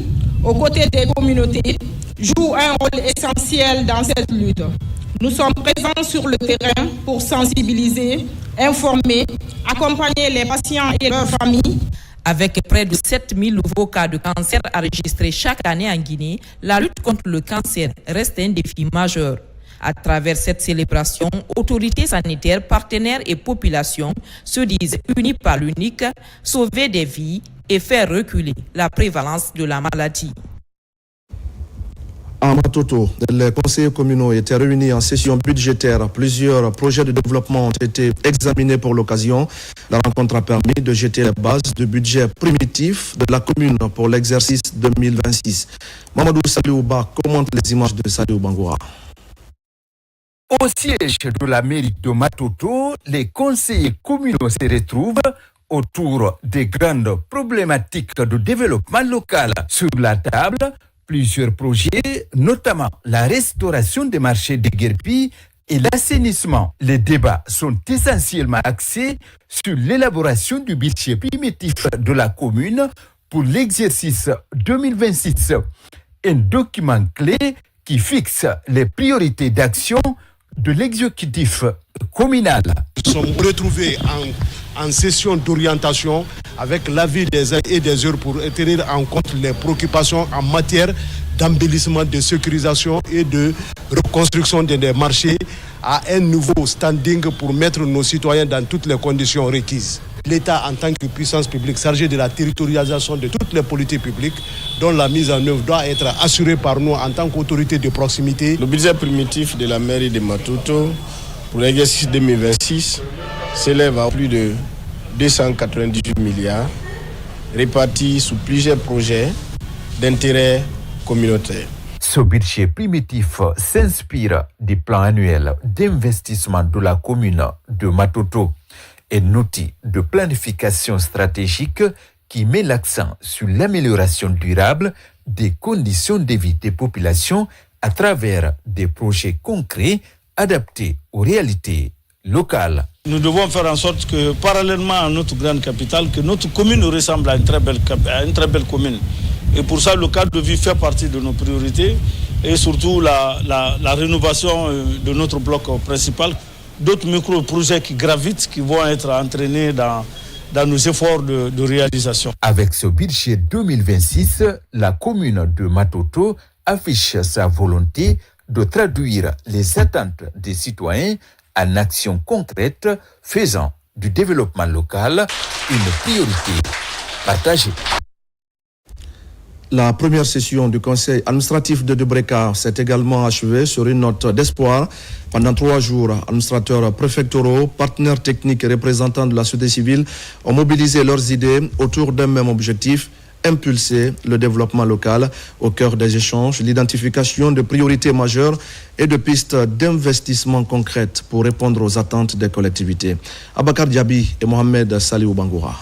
aux côtés des communautés, jouent un rôle essentiel dans cette lutte. Nous sommes présents sur le terrain pour sensibiliser, informer, accompagner les patients et leurs familles. Avec près de 7000 nouveaux cas de cancer enregistrés chaque année en Guinée, la lutte contre le cancer reste un défi majeur. À travers cette célébration, autorités sanitaires, partenaires et populations se disent unis par l'unique, sauver des vies et faire reculer la prévalence de la maladie. À Matoto, les conseillers communaux étaient réunis en session budgétaire. Plusieurs projets de développement ont été examinés pour l'occasion. La rencontre a permis de jeter les bases du budget primitif de la commune pour l'exercice 2026. Mamadou Saliouba commente les images de Saliou Bangoura. Au siège de la mairie de Matoto, les conseillers communaux se retrouvent autour des grandes problématiques de développement local. Sur la table, plusieurs projets, notamment la restauration des marchés de Guerpi et l'assainissement. Les débats sont essentiellement axés sur l'élaboration du budget primitif de la commune pour l'exercice 2026. Un document clé qui fixe les priorités d'action de l'exécutif communal. Nous sommes retrouvés en session d'orientation avec l'avis des uns et des autres pour tenir en compte les préoccupations en matière d'embellissement, de sécurisation et de reconstruction des marchés à un nouveau standing pour mettre nos citoyens dans toutes les conditions requises. L'État, en tant que puissance publique chargée de la territorialisation de toutes les politiques publiques, dont la mise en œuvre doit être assurée par nous en tant qu'autorité de proximité. Le budget primitif de la mairie de Matoto pour l'exercice 2026 s'élève à plus de 298 milliards, répartis sous plusieurs projets d'intérêt communautaire. Ce budget primitif s'inspire du plan annuel d'investissement de la commune de Matoto, un outil de planification stratégique qui met l'accent sur l'amélioration durable des conditions de vie des populations à travers des projets concrets adaptés aux réalités locales. Nous devons faire en sorte que, parallèlement à notre grande capitale, que notre commune ressemble à une très belle commune. Et pour ça, le cadre de vie fait partie de nos priorités et surtout la rénovation de notre bloc principal. D'autres micro-projets qui gravitent, qui vont être entraînés dans nos efforts de réalisation. Avec ce budget 2026, la commune de Matoto affiche sa volonté de traduire les attentes des citoyens en actions concrètes faisant du développement local une priorité partagée. La première session du conseil administratif de Dubreka s'est également achevée sur une note d'espoir. Pendant 3 jours, administrateurs préfectoraux, partenaires techniques et représentants de la société civile ont mobilisé leurs idées autour d'un même objectif: impulser le développement local. Au cœur des échanges, l'identification de priorités majeures et de pistes d'investissement concrètes pour répondre aux attentes des collectivités. Abakar Diaby et Mohamed Saliou Bangoura.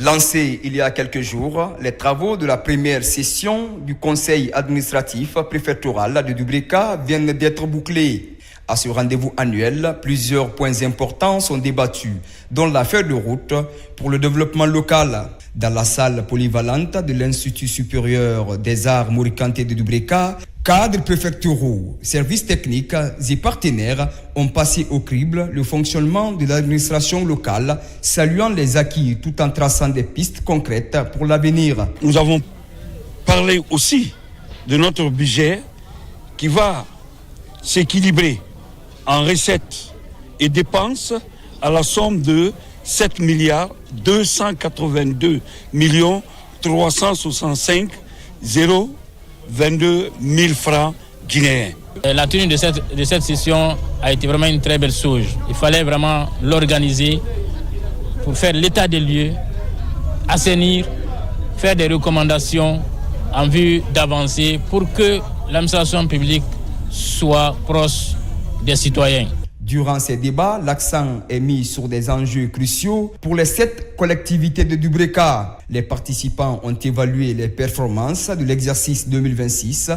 Lancés il y a quelques jours, les travaux de la première session du conseil administratif préfectoral de Dubreka viennent d'être bouclés. À ce rendez-vous annuel, plusieurs points importants sont débattus, dont la feuille de route pour le développement local. Dans la salle polyvalente de l'Institut supérieur des arts Morikanté de Dubreka, cadres préfectoraux, services techniques et partenaires ont passé au crible le fonctionnement de l'administration locale, saluant les acquis tout en traçant des pistes concrètes pour l'avenir. Nous avons parlé aussi de notre budget qui va s'équilibrer en recettes et dépenses à la somme de 7 milliards 282 millions 365 022 000 francs guinéens. La tenue de cette session a été vraiment une très belle chose. Il fallait vraiment l'organiser pour faire l'état des lieux, assainir, faire des recommandations en vue d'avancer pour que l'administration publique soit proche des citoyens. Durant ces débats, l'accent est mis sur des enjeux cruciaux pour les 7 collectivités de Dubreka. Les participants ont évalué les performances de l'exercice 2026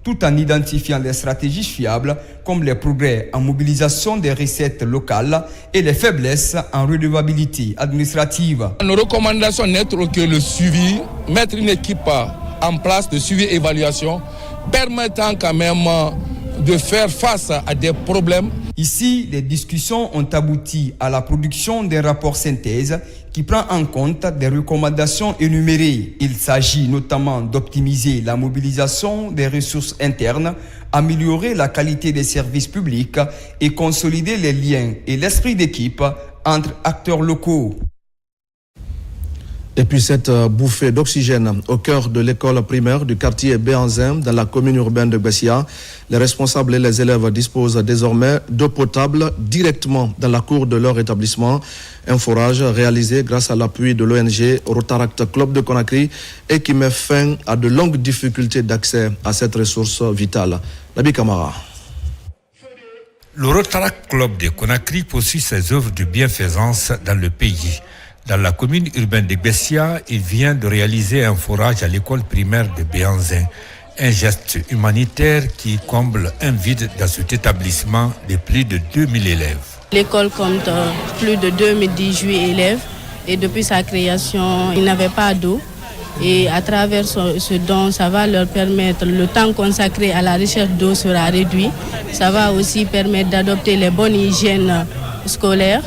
tout en identifiant les stratégies fiables comme les progrès en mobilisation des recettes locales et les faiblesses en redevabilité administrative. Nos recommandations n'être que le suivi, mettre une équipe en place de suivi et évaluation permettant quand même de faire face à des problèmes. Ici, les discussions ont abouti à la production d'un rapport synthèse qui prend en compte des recommandations énumérées. Il s'agit notamment d'optimiser la mobilisation des ressources internes, améliorer la qualité des services publics et consolider les liens et l'esprit d'équipe entre acteurs locaux. Et puis cette bouffée d'oxygène au cœur de l'école primaire du quartier Béanzin dans la commune urbaine de Bessia. Les responsables et les élèves disposent désormais d'eau potable directement dans la cour de leur établissement. Un forage réalisé grâce à l'appui de l'ONG Rotaract Club de Conakry et qui met fin à de longues difficultés d'accès à cette ressource vitale. Nabi Kamara. Le Rotaract Club de Conakry poursuit ses œuvres de bienfaisance dans le pays. Dans la commune urbaine de Bessia, il vient de réaliser un forage à l'école primaire de Béanzin. Un geste humanitaire qui comble un vide dans cet établissement de plus de 2000 élèves. L'école compte plus de 2018 élèves et depuis sa création, ils n'avaient pas d'eau. Et à travers ce don, ça va leur permettre, le temps consacré à la recherche d'eau sera réduit. Ça va aussi permettre d'adopter les bonnes hygiènes scolaires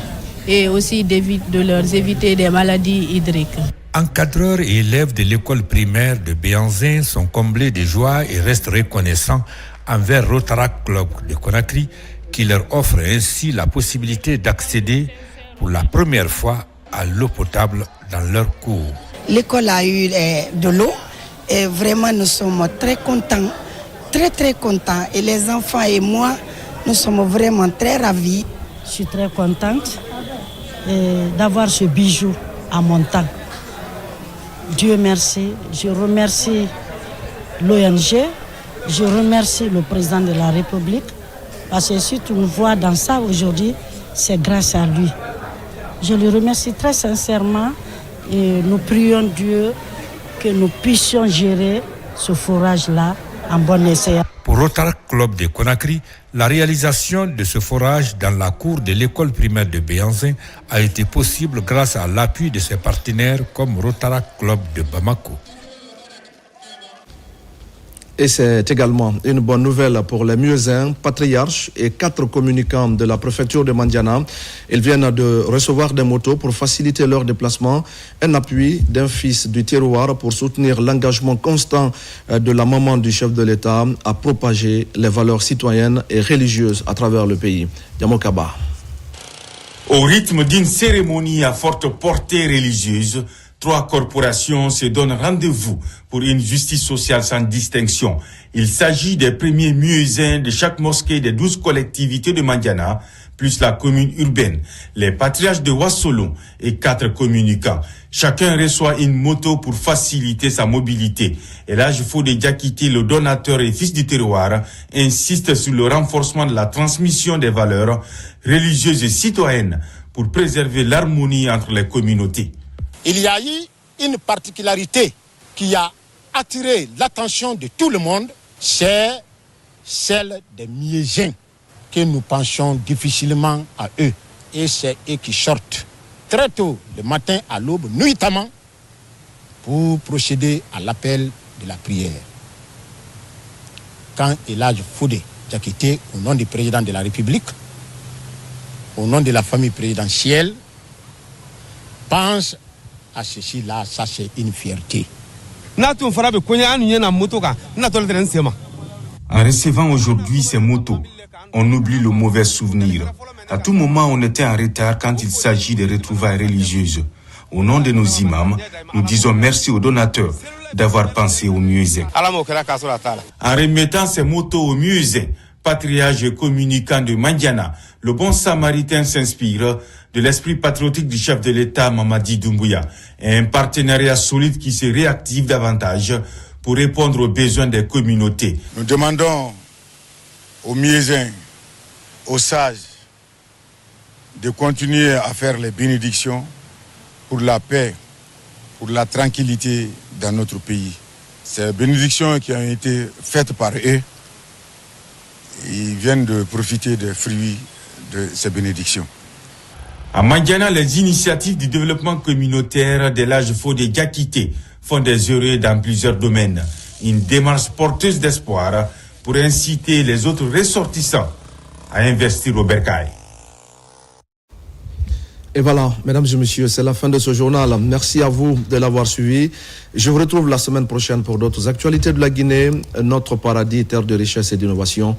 et aussi de leur éviter des maladies hydriques. Encadreurs et élèves de l'école primaire de Béanzin sont comblés de joie et restent reconnaissants envers Rotaract Club de Conakry qui leur offre ainsi la possibilité d'accéder pour la première fois à l'eau potable dans leur cours. L'école a eu de l'eau et vraiment nous sommes très contents, très contents. Et les enfants et moi, nous sommes vraiment très ravis. Je suis très contente d'avoir ce bijou à mon temps. Dieu merci. Je remercie l'ONG, je remercie le président de la République parce que si tu nous vois dans ça aujourd'hui, c'est grâce à lui. Je le remercie très sincèrement et nous prions Dieu que nous puissions gérer ce forage-là en bon escient. Pour Rotaract Club de Conakry, la réalisation de ce forage dans la cour de l'école primaire de Béanzin a été possible grâce à l'appui de ses partenaires comme Rotaract Club de Bamako. Et c'est également une bonne nouvelle pour les muezzins, patriarches et 4 communicants de la préfecture de Mandiana. Ils viennent de recevoir des motos pour faciliter leur déplacement, un appui d'un fils du terroir pour soutenir l'engagement constant de la maman du chef de l'État à propager les valeurs citoyennes et religieuses à travers le pays. Yamokaba. Au rythme d'une cérémonie à forte portée religieuse, 3 corporations se donnent rendez-vous pour une justice sociale sans distinction. Il s'agit des premiers muezzins de chaque mosquée des 12 collectivités de Mandiana, plus la commune urbaine, les patriarches de Wassolon et 4 communicants. Chacun reçoit une moto pour faciliter sa mobilité. Et là, il faut déjà quitter le donateur et fils du terroir, insiste sur le renforcement de la transmission des valeurs religieuses et citoyennes pour préserver l'harmonie entre les communautés. Il y a eu une particularité qui a attiré l'attention de tout le monde, c'est celle des muezzins, que nous pensions difficilement à eux. Et c'est eux qui sortent très tôt le matin à l'aube, nuitamment, pour procéder à l'appel de la prière. Quand Elhadji Fodé Diakité, au nom du président de la République, au nom de la famille présidentielle, pense à ceci-là, ça c'est une fierté. En recevant aujourd'hui ces motos, on oublie le mauvais souvenir. À tout moment, on était en retard quand il s'agit de retrouvailles religieuses. Au nom de nos imams, nous disons merci aux donateurs d'avoir pensé aux muezzins. En remettant ces motos aux muezzins, patriarches et communicants de Mandiana, le bon samaritain s'inspire de l'esprit patriotique du chef de l'État Mamadi Doumbouya, et un partenariat solide qui se réactive davantage pour répondre aux besoins des communautés. Nous demandons aux muezzins, aux sages, de continuer à faire les bénédictions pour la paix, pour la tranquillité dans notre pays. Ces bénédictions qui ont été faites par eux, ils viennent de profiter des fruits de ces bénédictions. À Mandiana, les initiatives du développement communautaire d'Elhadji Fodé Diakité font des heureux dans plusieurs domaines. Une démarche porteuse d'espoir pour inciter les autres ressortissants à investir au bercail. Et voilà, mesdames et messieurs, c'est la fin de ce journal. Merci à vous de l'avoir suivi. Je vous retrouve la semaine prochaine pour d'autres actualités de la Guinée, notre paradis, terre de richesse et d'innovation.